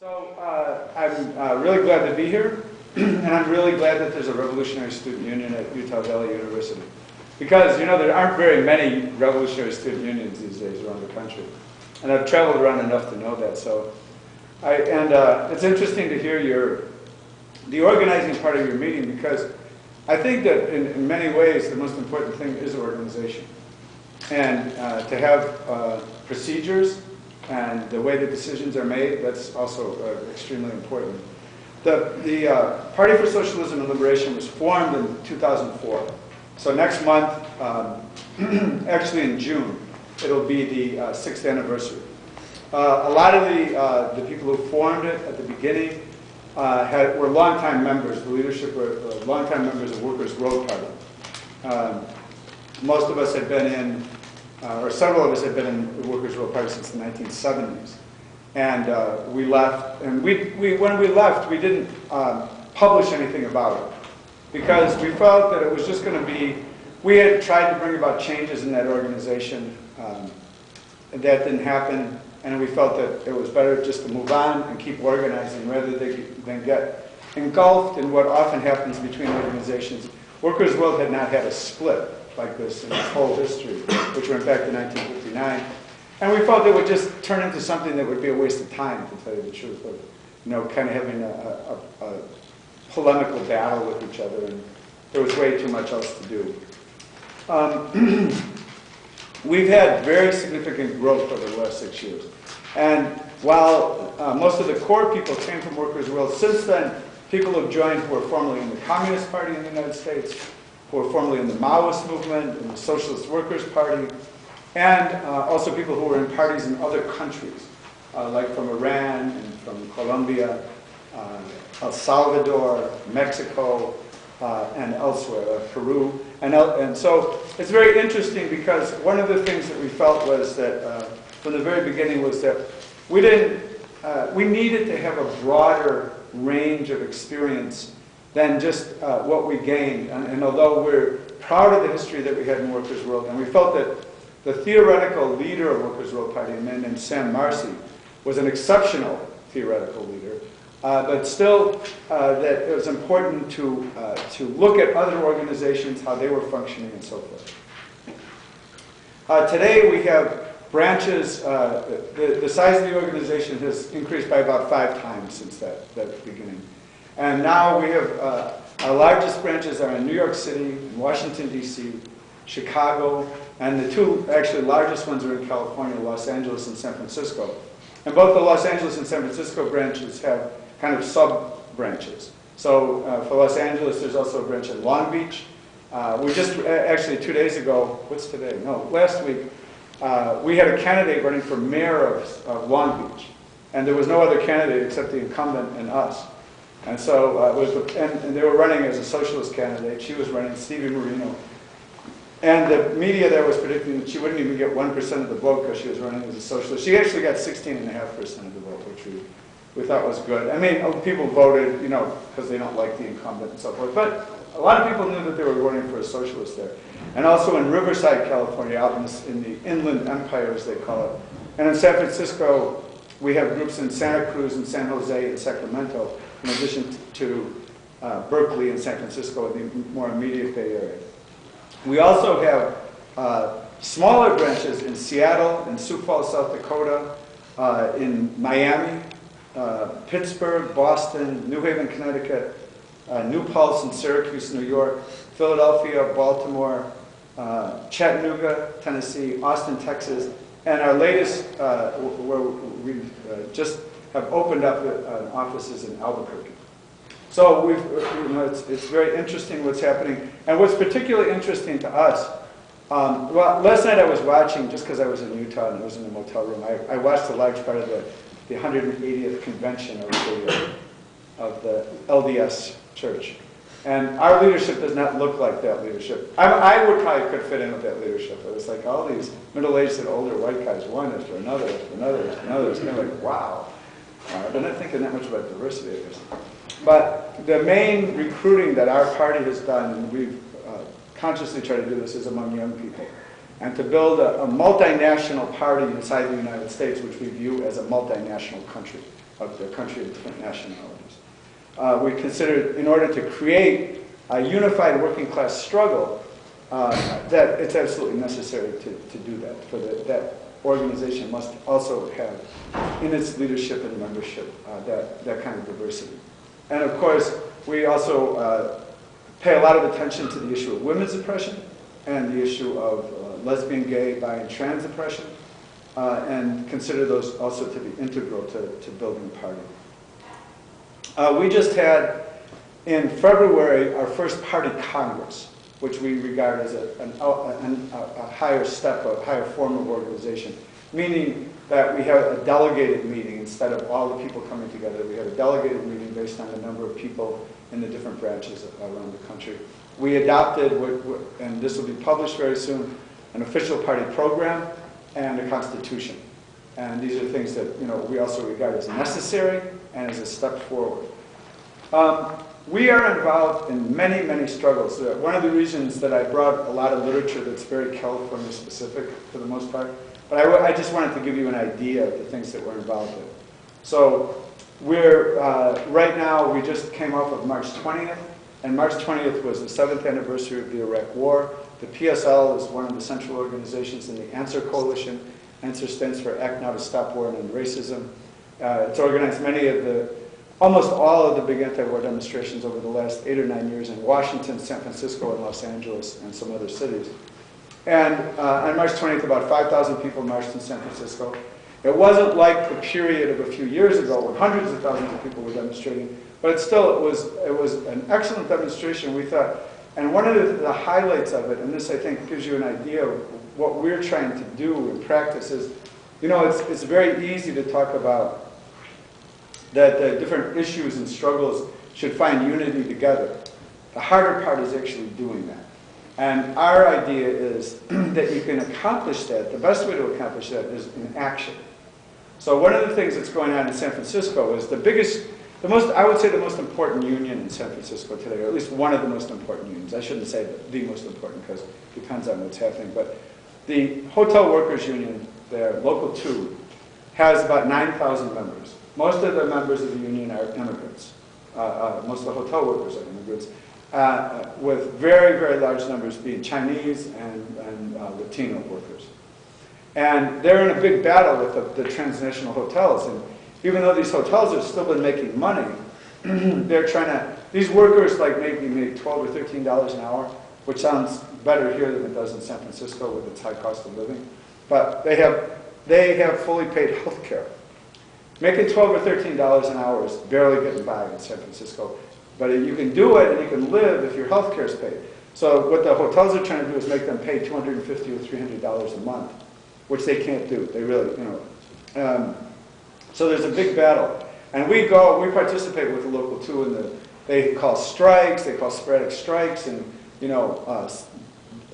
So I'm really glad to be here, and I'm really glad that there's a Revolutionary Student Union at Utah Valley University. Because, you know, there aren't very many Revolutionary Student Unions these days around the country. And I've traveled around enough to know that. So, it's interesting to hear the organizing part of your meeting, because I think that in many ways the most important thing is organization. And to have procedures and the way the decisions are made, that's also extremely important. The Party for Socialism and Liberation was formed in 2004. So next month, actually in June, it'll be the 6th anniversary. A lot of the people who formed it at the beginning were longtime members. The leadership were longtime members of Workers' Road Party. Most of us had been in, or several of us had been in the Workers' Road Party since the 1970s. And we left, and when we left, we didn't publish anything about it, because we felt that it was just going to be, we had tried to bring about changes in that organization, and that didn't happen, and we felt that it was better just to move on and keep organizing rather than get engulfed in what often happens between organizations. Workers' World had not had a split like this in its whole history, which went back to 1959. And we felt it would just turn into something that would be a waste of time, to tell you the truth, of, you know, kind of having a polemical battle with each other, and there was way too much else to do. We've had very significant growth over the last 6 years. And while most of the core people came from Workers' World, since then, people have joined who were formerly in the Communist Party in the United States, who were formerly in the Maoist movement, in the Socialist Workers' Party, and also people who were in parties in other countries, like from Iran and from Colombia, El Salvador, Mexico, and elsewhere, Peru. And so it's very interesting, because one of the things that we felt was that from the very beginning was that we needed to have a broader range of experience than just what we gained. And although we're proud of the history that we had in Workers' World, and we felt that the theoretical leader of Workers' World Party, a man named Sam Marcy, was an exceptional theoretical leader, but still that it was important to look at other organizations, how they were functioning, and so forth. Today we have branches, the size of the organization has increased by about 5 times since that beginning. And now we have, our largest branches are in New York City, Washington, D.C., Chicago, and the two actually largest ones are in California, Los Angeles and San Francisco. And both the Los Angeles and San Francisco branches have kind of sub-branches. So for Los Angeles, there's also a branch in Long Beach. We just, actually 2 days ago, what's today? No, last week, we had a candidate running for mayor of Long Beach. And there was no other candidate except the incumbent and us. And so, and they were running as a socialist candidate. She was running, Stevie Marino. And the media there was predicting that she wouldn't even get 1% of the vote because she was running as a socialist. She actually got 16.5% of the vote, which we thought was good. I mean, people voted, you know, because they don't like the incumbent and so forth. But a lot of people knew that they were running for a socialist there. And also in Riverside, California, out in the Inland Empire, as they call it. And in San Francisco, we have groups in Santa Cruz and San Jose and Sacramento, in addition to Berkeley and San Francisco, the more immediate Bay Area. We also have smaller branches in Seattle, in Sioux Falls, South Dakota, in Miami, Pittsburgh, Boston, New Haven, Connecticut, New Paltz in Syracuse, New York, Philadelphia, Baltimore, Chattanooga, Tennessee, Austin, Texas, and our latest, where we just have opened up offices in Albuquerque. So it's very interesting what's happening. And what's particularly interesting to us, well, last night I was watching, just because I was in Utah and I was in a motel room, I watched a large part of the 180th convention of the LDS church. And our leadership does not look like that leadership. I would probably could fit in with that leadership. It was like all these middle-aged and older white guys, one after another, after another, after another. It's kind of like, wow. They're not thinking that much about diversity, I guess. But the main recruiting that our party has done, and we've consciously tried to do this, is among young people. And to build a multinational party inside the United States, which we view as a multinational country. of the country of different nationalities. We considered, in order to create a unified working class struggle, that it's absolutely necessary to do that. For that organization must also have in its leadership and membership that kind of diversity. And of course, we also pay a lot of attention to the issue of women's oppression and the issue of lesbian, gay, bi, and trans oppression, and consider those also to be integral to building the party. We just had, in February, our first party congress, which we regard as a higher step, a higher form of organization, meaning that we have a delegated meeting instead of all the people coming together. We have a delegated meeting based on the number of people in the different branches around the country. We adopted, and this will be published very soon, an official party program and a constitution. And these are things that we also regard as necessary and as a step forward. We are involved in many, many struggles. One of the reasons that I brought a lot of literature that's very California specific for the most part, but I just wanted to give you an idea of the things that we're involved in. So we're, right now, we just came off of March 20th, and March 20th was the 7th anniversary of the Iraq War. The PSL is one of the central organizations in the ANSWER coalition. ANSWER stands for Act Now to Stop War and End Racism. It's organized almost all of the big anti-war demonstrations over the last 8 or 9 years in Washington, San Francisco, and Los Angeles, and some other cities. And on March 20th, about 5,000 people marched in San Francisco. It wasn't like the period of a few years ago when hundreds of thousands of people were demonstrating, but it was an excellent demonstration, we thought. And one of the highlights of it, and this I think gives you an idea of what we're trying to do in practice, is, it's very easy to talk about that the different issues and struggles should find unity together. The harder part is actually doing that. And our idea is that you can accomplish that. The best way to accomplish that is in action. So one of the things that's going on in San Francisco is I would say the most important union in San Francisco today, or at least one of the most important unions. I shouldn't say the most important because it depends on what's happening. But the Hotel Workers Union there, Local 2, has about 9,000 members. Most of the members of the union are immigrants. Most of the hotel workers are immigrants, with very, very large numbers being Chinese and Latino workers. And they're in a big battle with the transnational hotels. And even though these hotels have still been making money, these workers maybe make $12 or $13 an hour, which sounds better here than it does in San Francisco with its high cost of living. But they have fully paid health care. Making $12 or $13 an hour is barely getting by in San Francisco. But you can do it and you can live if your health care is paid. So what the hotels are trying to do is make them pay $250 or $300 a month, which they can't do. They really, so there's a big battle. And we participate with the Local 2 in they call strikes, they call sporadic strikes, and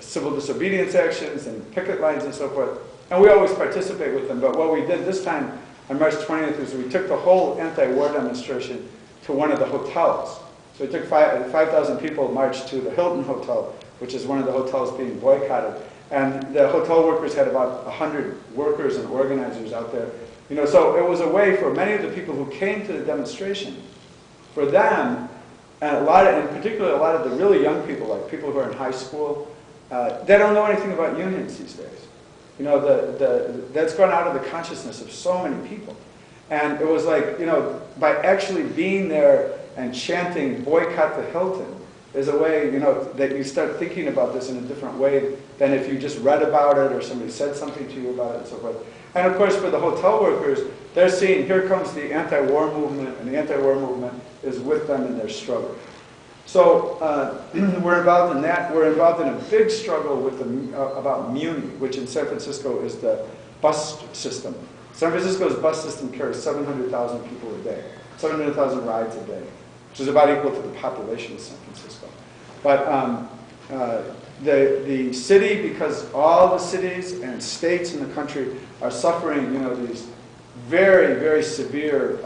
civil disobedience actions and picket lines and so forth. And we always participate with them. But what we did this time on March 20th is we took the whole anti-war demonstration to one of the hotels. So we took 5,000 people marched to the Hilton Hotel, which is one of the hotels being boycotted. And the hotel workers had about 100 workers and organizers out there. So it was a way for many of the people who came to the demonstration, for them, and in particular a lot of the really young people, like people who are in high school, they don't know anything about unions these days. That's gone out of the consciousness of so many people. And it was like, by actually being there and chanting, boycott the Hilton, is a way, that you start thinking about this in a different way than if you just read about it or somebody said something to you about it and so forth. And of course, for the hotel workers, they're seeing, here comes the anti-war movement, and the anti-war movement is with them in their struggle. So we're involved in that. We're involved in a big struggle about Muni, which in San Francisco is the bus system. San Francisco's bus system carries 700,000 people a day, 700,000 rides a day, which is about equal to the population of San Francisco. But the city, because all the cities and states in the country are suffering, these very, very severe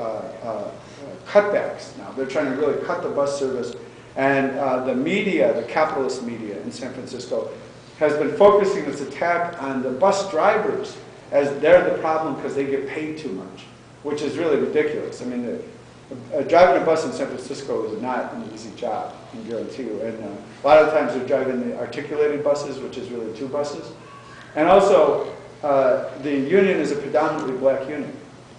cutbacks now. They're trying to really cut the bus service. And the media, the capitalist media in San Francisco, has been focusing its attack on the bus drivers as they're the problem because they get paid too much. which is really ridiculous. I mean, driving a bus in San Francisco is not an easy job, I can guarantee you. And a lot of times they're driving the articulated buses, which is really 2 buses. And also, the union is a predominantly black union.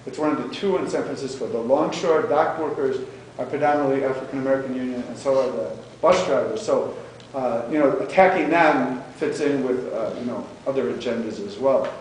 It's one of the 2 in San Francisco. The longshore dock workers are predominantly African-American union, and so are the bus drivers. So, attacking them fits in with, other agendas as well.